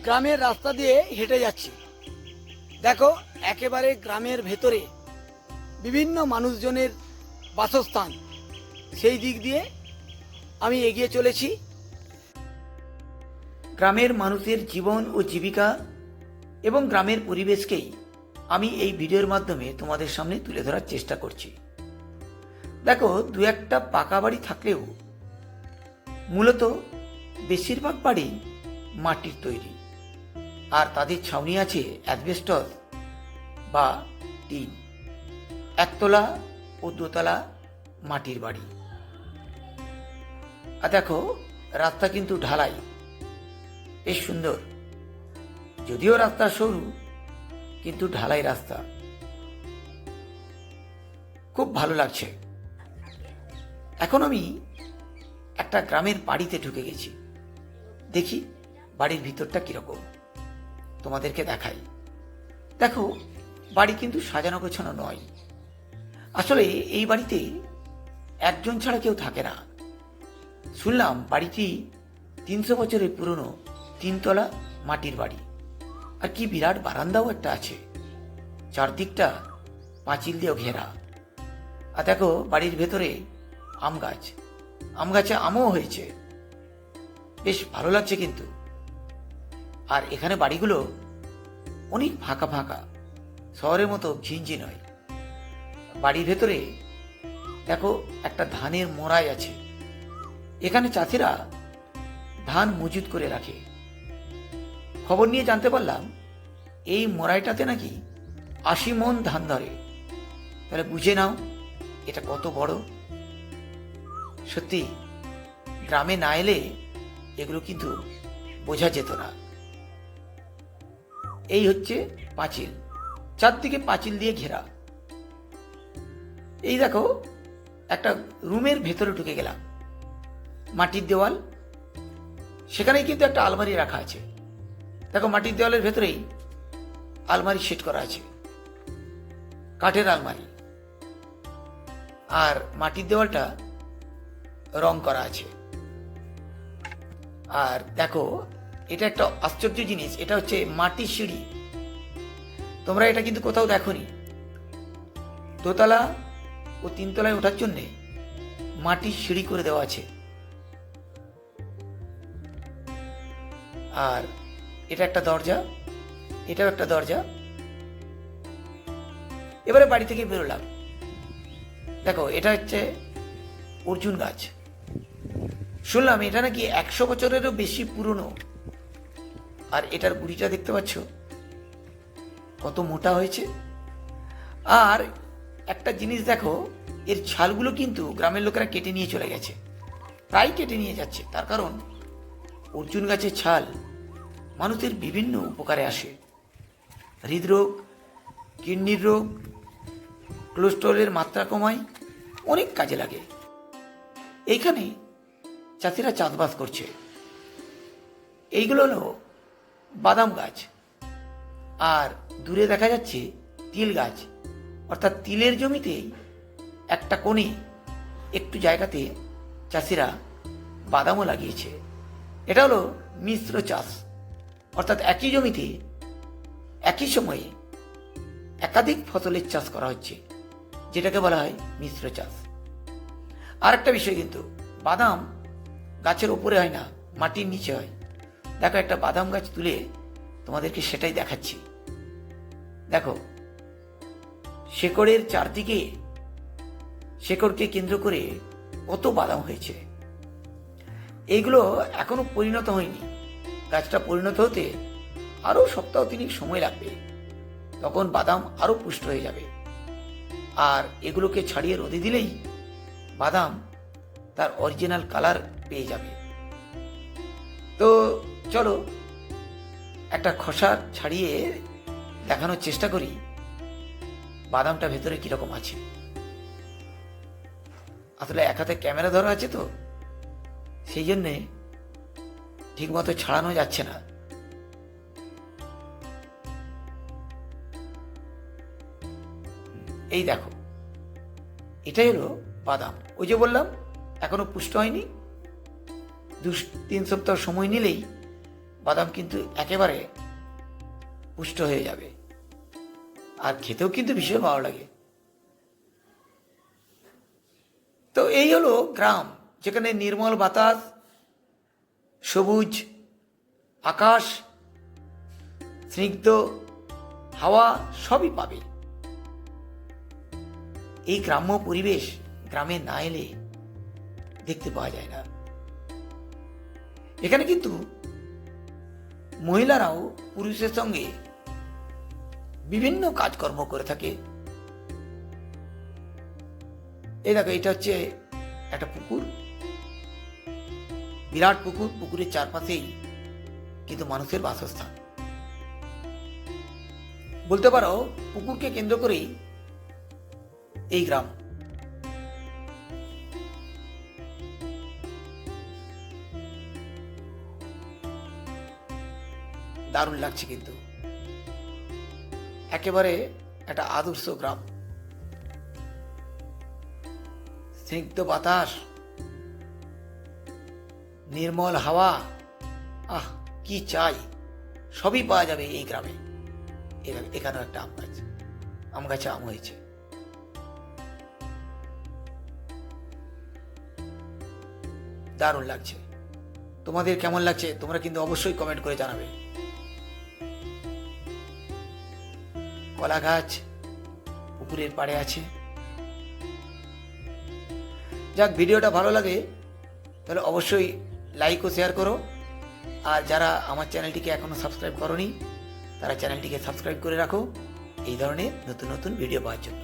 গ্রামের রাস্তা দিয়ে হেঁটে যাচ্ছি। দেখো, একেবারে গ্রামের ভেতরে বিভিন্ন মানুষজনের বাসস্থান, সেই দিক দিয়ে আমি এগিয়ে চলেছি। গ্রামের মানুষের জীবন ও জীবিকা এবং গ্রামের পরিবেশকেই আমি এই ভিডিওর মাধ্যমে তোমাদের সামনে তুলে ধরার চেষ্টা করছি। দেখো, দু একটা পাকা বাড়ি থাকলেও মূলত বেশিরভাগ বাড়ি মাটির তৈরি, আর তাদের ছাউনি আছে অ্যাসবেস্টস বা টিন। একতলা ও দোতলা মাটির বাড়ি। আর দেখো, রাস্তা কিন্তু ঢালাই, বেশ সুন্দর। যদিও রাস্তা সরু, কিন্তু ঢালাই রাস্তা, খুব ভালো লাগছে। এখন আমি একটা গ্রামের বাড়িতে ঢুকে গেছি। দেখি বাড়ির ভিতরটা কিরকম, তোমাদেরকে দেখাই। দেখো, বাড়ি কিন্তু সাজানো গোছানো নয়। আসলে এই বাড়িতে একজন ছাড়া কেউ থাকে না। শুনলাম বাড়িটি 300 বছরের পুরনো, 3 তলা মাটির বাড়ি। আর কি বিরাট বারান্দাও একটা আছে, চারদিকটা পাঁচিল দিয়েও ঘেরা। আর দেখো, বাড়ির ভেতরে আম গাছ, আম গাছে আমও হয়েছে, বেশ ভালো লাগছে কিন্তু। আর এখানে বাড়িগুলো অনেক ফাঁকা ফাঁকা, শহরের মতো ঘিঞ্জি নয়। বাড়ির ভেতরে দেখো, একটা ধানের মোড়াই আছে। এখানে চাষিরা ধান মজুত করে রাখে। খবর নিয়ে জানতে পারলাম এই মোড়াইটাতে নাকি 80 মণ ধান ধরে। তাহলে বুঝে নাও এটা কত বড়। সত্যি, গ্রামে না এলে এগুলো কিন্তু বোঝা যেত না। এই হচ্ছে পাঁচিল, চারদিকে পাঁচিল দিয়ে ঘেরা। এই দেখো, একটা রুমের ভেতরে ঢুকে গেলাম। মাটির দেওয়াল, সেখানেই কিন্তু একটা আলমারি রাখা আছে। দেখো, মাটির দেওয়ালের ভেতরেই আলমারি সেট করা আছে, কাঠের আলমারি। আর মাটির দেওয়ালটা রং করা আছে। আর দেখো, এটা একটা আশ্চর্য জিনিস, এটা হচ্ছে মাটির সিঁড়ি। তোমরা এটা কিন্তু কোথাও দেখোনি। দোতলা ও 3 তলায় ওঠার জন্য মাটির সিঁড়ি করে দেওয়া আছে। আর এটা একটা দরজা, এটাও একটা দরজা। এবারে বাড়ি থেকে বেরোলাম। দেখো, এটা হচ্ছে অর্জুন গাছ। শুনলাম এটা নাকি 100 বছরেরও বেশি পুরনো। আর এটার গুড়িটা দেখতে পাচ্ছ কত মোটা হয়েছে। আর একটা জিনিস দেখো, এর ছালগুলো কিন্তু গ্রামের লোকেরা কেটে নিয়ে চলে গেছে, প্রায় কেটে নিয়ে যাচ্ছে। তার কারণ অর্জুন গাছের ছাল মানুষের বিভিন্ন উপকারে আসে। হৃদরোগ, কিডনির রোগ, কোলেস্টেরলের মাত্রা কমায়, অনেক কাজে লাগে। এইখানে চাষিরা চাষবাস করছে। এইগুলো হলো বাদাম গাছ। আর দূরে দেখা যাচ্ছে তিল গাছ, অর্থাৎ তিলের জমিতেই একটা কোণে একটু জায়গাতে চাষিরা বাদামও লাগিয়েছে। এটা হলো মিশ্র চাষ, অর্থাৎ একই জমিতে একই সময়ে একাধিক ফসলের চাষ করা হচ্ছে, যেটাকে বলা হয় মিশ্র চাষ। আর একটা বিষয় কিন্তু, বাদাম গাছের ওপরে হয় না, মাটির নিচে হয়। দেখো, একটা বাদাম গাছ তুলে তোমাদেরকে সেটাই দেখাচ্ছি। দেখো, শেকড়ের চারদিকে, শেকড়কে কেন্দ্র করে কত বাদাম হয়েছে। এইগুলো এখনো পরিণত হয়নি। গাছটা পরিণত হতে আরো 1-3 সপ্তাহ সময় লাগবে। তখন বাদাম আরো পুষ্ট হয়ে যাবে। আর এগুলোকে ছাড়িয়ে রোদে দিলেই বাদাম তার অরিজিনাল কালার পেয়ে যাবে। তো চলো, একটা খোসা ছাড়িয়ে দেখানোর চেষ্টা করি বাদামটা ভেতরে কিরকম আছে। আসলে এক হাতে ক্যামেরা ধরা আছে তো, সেই জন্যে ঠিক মতো ছাড়ানো যাচ্ছে না। এই দেখো, এটাই হলো বাদাম। ওই যে বললাম এখনো পুষ্ট হয়নি, 2-3 সপ্তাহ সময় নিলেই বাদাম কিন্তু একেবারে পুষ্ট হয়ে যাবে, আর খেতেও কিন্তু ভীষণ ভালো লাগে। তো এই হলো গ্রাম, যেখানে নির্মল বাতাস, সবুজ আকাশ, স্নিগ্ধ হাওয়া সবই পাবে। এই গ্রাম্য পরিবেশ গ্রামে না এলে দেখতে পাওয়া যায় না। এখানে কিন্তু মহিলারাও পুরুষের সঙ্গে বিভিন্ন কাজকর্ম করে থাকে। এই দেখো, এটা হচ্ছে একটা পুকুর, বিরাট পুকুর। পুকুরের চারপাশেই কিন্তু মানুষের বাসস্থান। বলতে পারো পুকুরকে কেন্দ্র করেই এই গ্রাম। দারুণ লাগছে কিন্তু, একেবারে একটা আদর্শ গ্রাম। স্নিগ্ধ বাতাস, নির্মল হাওয়া, আহ কি চাই, সবই পাওয়া যাবে এই গ্রামে। এখানেও একটা আম গাছে আম হয়েছে। দারুণ লাগছে। তোমাদের কেমন লাগছে তোমরা কিন্তু অবশ্যই কমেন্ট করে জানাবে। কলা গাছ পুকুরের পাড়ে আছে। যাক, ভিডিওটা ভালো লাগে তাহলে অবশ্যই লাইক ও শেয়ার করো। আর যারা আমার চ্যানেলটিকে এখনো সাবস্ক্রাইব করোনি তারা চ্যানেলটিকে সাবস্ক্রাইব করে রাখো এই ধরনের নতুন নতুন ভিডিও পাওয়ার জন্য।